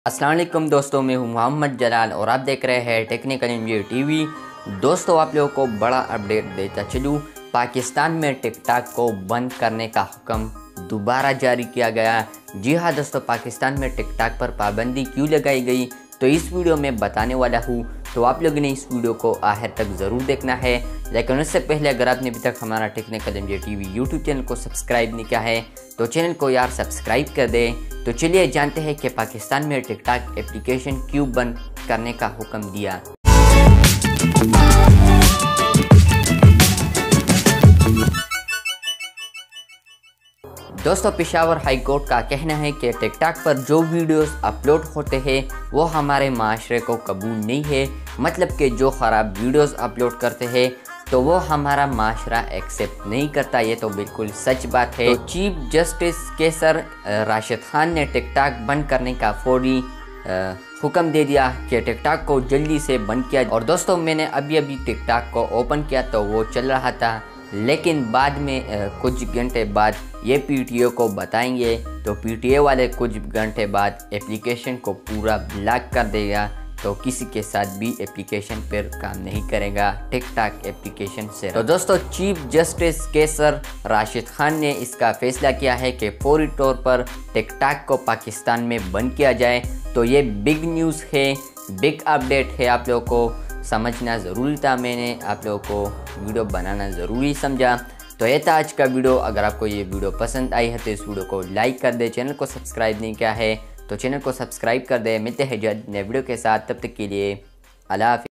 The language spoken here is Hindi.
अस्सलाम वालेकुम दोस्तों, मैं हूं मोहम्मद जलाल और आप देख रहे हैं टेक्निकल इंजीनियर टीवी। दोस्तों, आप लोगों को बड़ा अपडेट देता चलूँ। पाकिस्तान में टिकटॉक को बंद करने का हुक्म दोबारा जारी किया गया। जी हाँ दोस्तों, पाकिस्तान में टिकटॉक पर पाबंदी क्यों लगाई गई तो इस वीडियो में बताने वाला हूँ। तो आप लोगों ने इस वीडियो को आखिर तक ज़रूर देखना है। लेकिन उससे पहले अगर आपने अभी तक हमारा technical engineer TV YouTube channel को सब्सक्राइब नहीं किया है तो चैनल को यार सब्सक्राइब कर दें। तो चलिए जानते हैं कि पाकिस्तान में टिकटॉक एप्लीकेशन क्यों बंद करने का हुक्म दिया। दोस्तों, पेशावर हाई कोर्ट का कहना है कि टिकटॉक पर जो वीडियोस अपलोड होते हैं वो हमारे माशरे को कबूल नहीं है। मतलब कि जो ख़राब वीडियोस अपलोड करते हैं तो वो हमारा माशरा एक्सेप्ट नहीं करता। ये तो बिल्कुल सच बात है। तो चीफ जस्टिस केसर राशिद खान ने टिकटॉक बंद करने का फौरी हुक्म दे दिया कि टिकटॉक को जल्दी से बंद किया। और दोस्तों, मैंने अभी टिकटॉक को ओपन किया तो वो चल रहा था, लेकिन बाद में कुछ घंटे बाद ये पीटीए को बताएंगे तो पीटीए वाले कुछ घंटे बाद एप्लीकेशन को पूरा ब्लॉक कर देगा। तो किसी के साथ भी एप्लीकेशन पर काम नहीं करेगा टिकटॉक एप्लीकेशन से। तो दोस्तों, चीफ जस्टिस केसर राशिद खान ने इसका फैसला किया है कि फौरी तौर पर टिकटॉक को पाकिस्तान में बंद किया जाए। तो ये बिग न्यूज़ है, बिग अपडेट है, आप लोगों को समझना ज़रूरी था। मैंने आप लोगों को वीडियो बनाना ज़रूरी समझा। तो ये था आज का वीडियो। अगर आपको ये वीडियो पसंद आई है तो इस वीडियो को लाइक कर दे। चैनल को सब्सक्राइब नहीं किया है तो चैनल को सब्सक्राइब कर दे। मिलते हैं जल्द नए वीडियो के साथ, तब तक के लिए अल्लाह हाफ़िज़।